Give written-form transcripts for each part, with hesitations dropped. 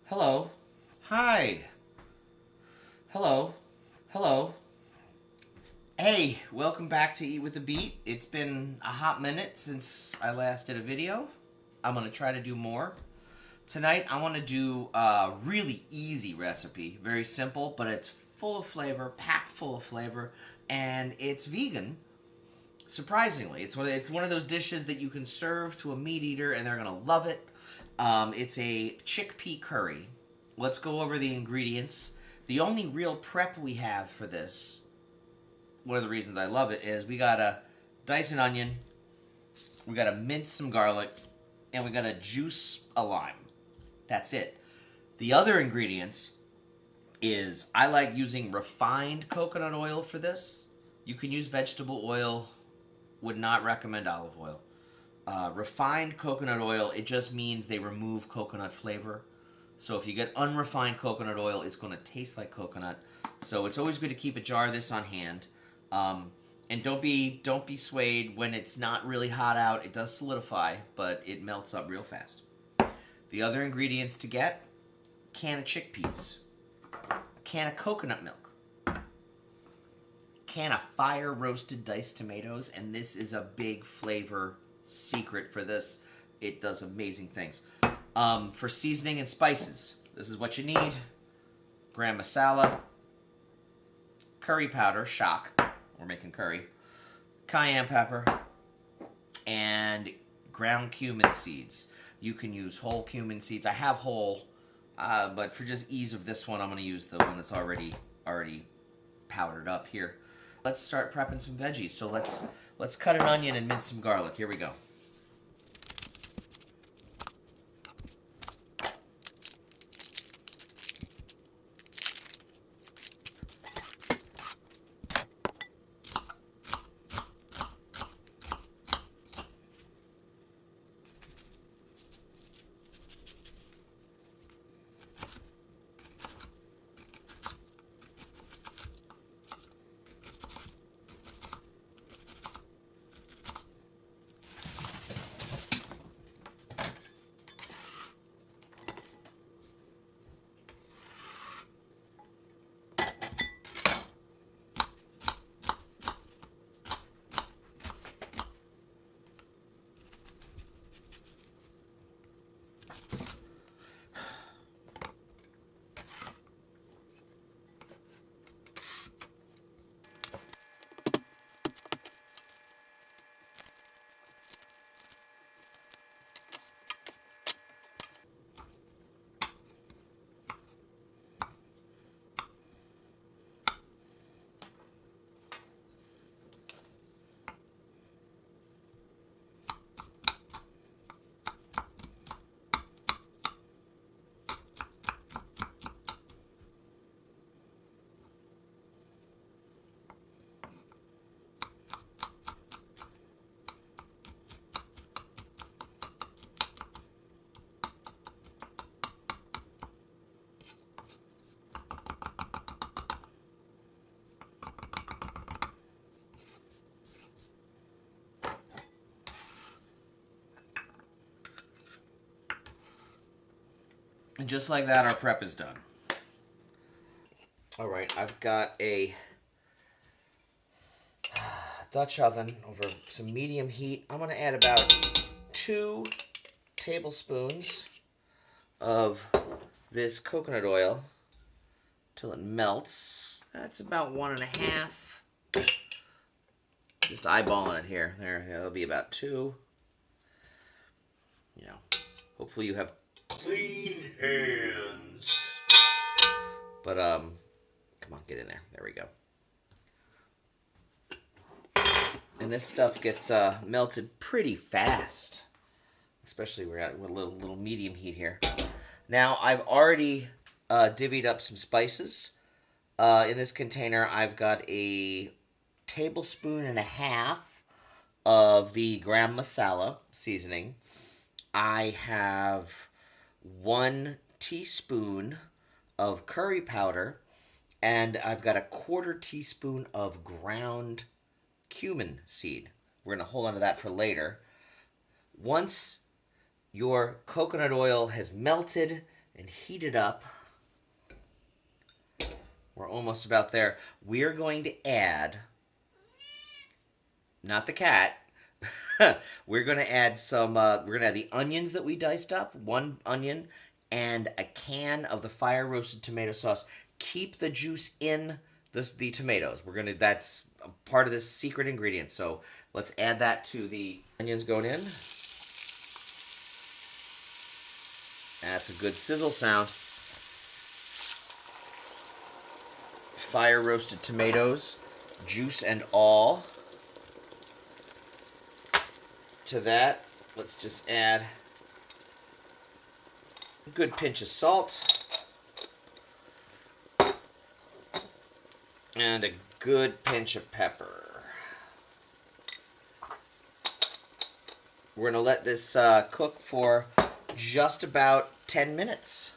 Hello. Hi. Hello. Hello. Hey, welcome back to Eat with a Beat. It's been a hot minute since I last did a video. I'm going to try to do more. Tonight, I want to do a really easy recipe. Very simple, but it's full of flavor, packed full of flavor, and it's vegan. Surprisingly, it's one of those dishes that you can serve to a meat eater and they're going to love it. It's a chickpea curry. Let's go over the ingredients. The only real prep we have for this, one of the reasons I love it, is we gotta dice an onion, we gotta mince some garlic, and we gotta juice a lime. That's it. The other ingredients is I like using refined coconut oil for this. You can use vegetable oil. Would not recommend olive oil. Refined coconut oil, it just means they remove coconut flavor. So if you get unrefined coconut oil, it's going to taste like coconut. So it's always good to keep a jar of this on hand. And don't be swayed when it's not really hot out. It does solidify, but it melts up real fast. The other ingredients to get: can of chickpeas, a can of coconut milk, can of fire roasted diced tomatoes, and this is a big flavor secret for this. It does amazing things. For seasoning and spices, this is what you need: garam masala, curry powder, shock, we're making curry, cayenne pepper, and ground cumin seeds. You can use whole cumin seeds. I have whole, but for just ease of this one, I'm going to use the one that's already powdered up here. Let's start prepping some veggies. So let's cut an onion and mince some garlic. Here we go. And just like that, our prep is done. All right, I've got a Dutch oven over some medium heat. I'm going to add about 2 tablespoons of this coconut oil till it melts. That's about 1.5. Just eyeballing it here. There, that'll be about 2. You know, hopefully you have clean hands. But come on, get in there. There we go. And this stuff gets melted pretty fast, especially we're at with a little medium heat here. Now I've already divvied up some spices. In this container, I've got a 1.5 tablespoons of the garam masala seasoning. I have 1 teaspoon of curry powder, and I've got a 1/4 teaspoon of ground cumin seed. We're going to hold on to that for later. Once your coconut oil has melted and heat it up. We're almost about there. We're going to add, not the cat, we're going to add some, we're going to add the onions that we diced up, one onion, and a can of the fire roasted tomato sauce. Keep the juice in the tomatoes. That's a part of this secret ingredient. So let's add that to the onions going in. That's a good sizzle sound. Fire roasted tomatoes, juice and all. To that, let's just add a good pinch of salt and a good pinch of pepper. We're going to let this cook for just about 10 minutes.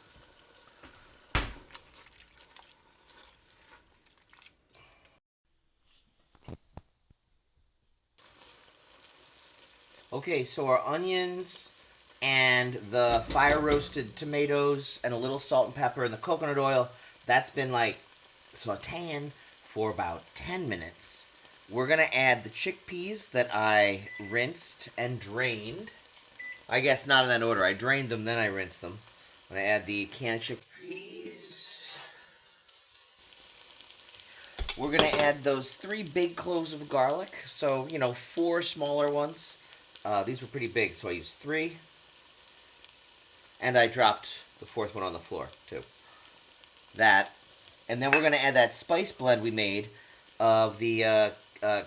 Okay, so our onions and the fire roasted tomatoes and a little salt and pepper and the coconut oil, that's been like sauteing for about 10 minutes. We're going to add the chickpeas that I rinsed and drained. I guess not in that order. I drained them, then I rinsed them. I'm going to add the can of chickpeas. We're going to add those 3 big cloves of garlic. So, 4 smaller ones. These were pretty big, so I used 3. And I dropped the 4th one on the floor, too. That. And then we're going to add that spice blend we made of the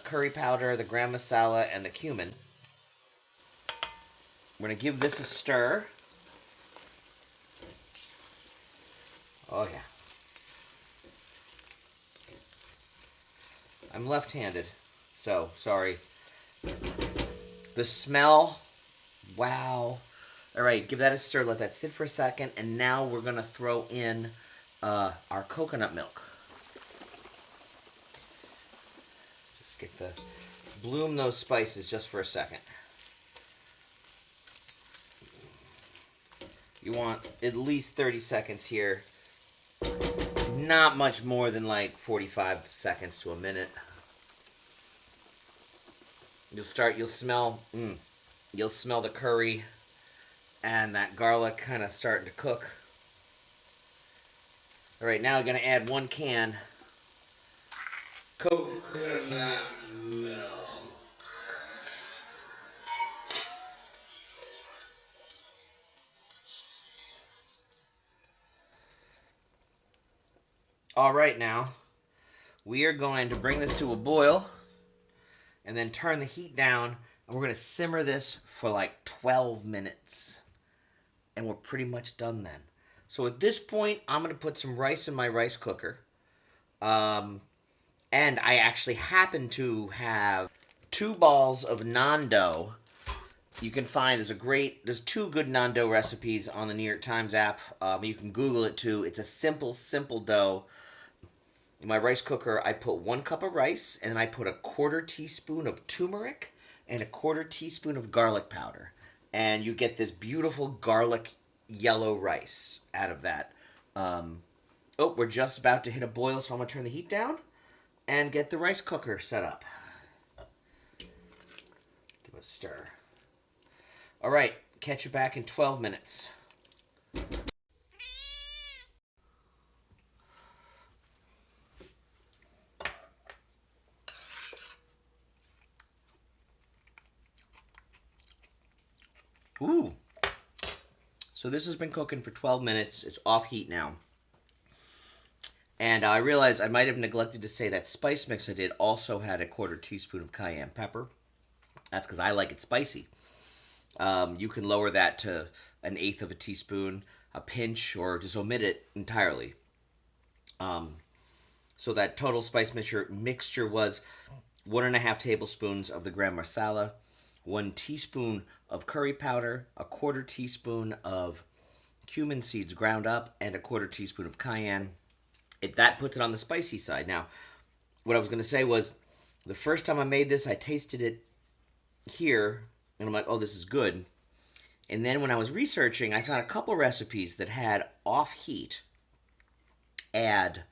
curry powder, the garam masala, and the cumin. We're going to give this a stir. Oh, yeah. I'm left-handed, so sorry. The smell, wow. All right, give that a stir. Let that sit for a second. And now we're going to throw in our coconut milk. Just bloom those spices just for a second. You want at least 30 seconds here. Not much more than like 45 seconds to a minute. You'll smell the curry and that garlic kind of starting to cook. All right, now I'm going to add 1 can coconut milk. All right, now we are going to bring this to a boil and then turn the heat down, and we're going to simmer this for like 12 minutes. And we're pretty much done then. So at this point, I'm going to put some rice in my rice cooker. And I actually happen to have 2 balls of naan dough. You can find, there's 2 good naan dough recipes on the New York Times app. You can Google it too. It's a simple dough. In my rice cooker, I put 1 cup of rice, and then I put a 1/4 teaspoon of tumeric and a 1/4 teaspoon of garlic powder. And you get this beautiful garlic yellow rice out of that. We're just about to hit a boil, so I'm going to turn the heat down and get the rice cooker set up. Give it a stir. All right, catch you back in 12 minutes. Ooh. So this has been cooking for 12 minutes. It's off heat now. And I realized I might have neglected to say that spice mix I did also had a 1/4 teaspoon of cayenne pepper. That's because I like it spicy. You can lower that to 1/8 of a teaspoon, a pinch, or just omit it entirely. So that total spice mixture was 1.5 tablespoons of the garam masala, 1 teaspoon of curry powder, a 1/4 teaspoon of cumin seeds ground up, and a 1/4 teaspoon of cayenne. That puts it on the spicy side. Now, what I was going to say was, the first time I made this, I tasted it here, and I'm like, oh, this is good. And then when I was researching, I found a couple recipes that had off heat add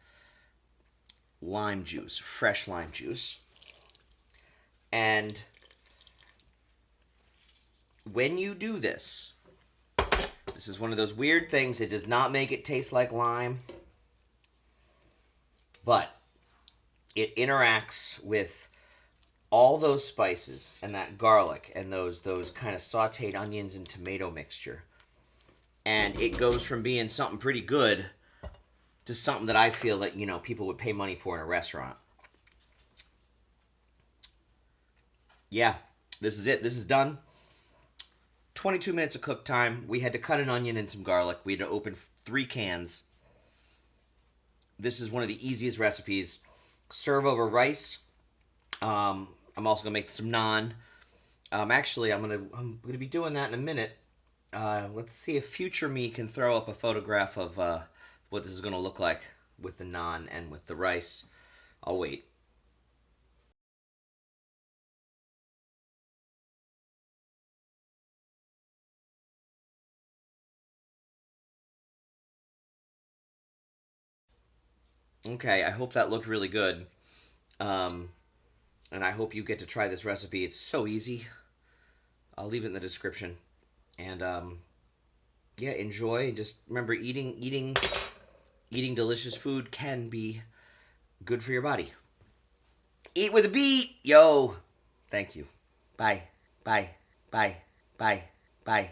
lime juice, fresh lime juice. And when you do this, this is one of those weird things. It does not make it taste like lime, but it interacts with all those spices and that garlic and those kind of sautéed onions and tomato mixture. And it goes from being something pretty good to something that I feel that, people would pay money for in a restaurant. Yeah, this is it. This is done. 22 minutes of cook time. We had to cut an onion and some garlic. We had to open 3 cans. This is one of the easiest recipes. Serve over rice. I'm also gonna make some naan. Actually, I'm gonna be doing that in a minute. Let's see if future me can throw up a photograph of what this is gonna look like with the naan and with the rice. I'll wait. Okay, I hope that looked really good. And I hope you get to try this recipe. It's so easy. I'll leave it in the description. And yeah, enjoy. Just remember, eating delicious food can be good for your body. Eat with a beat, yo. Thank you. Bye. Bye. Bye. Bye. Bye.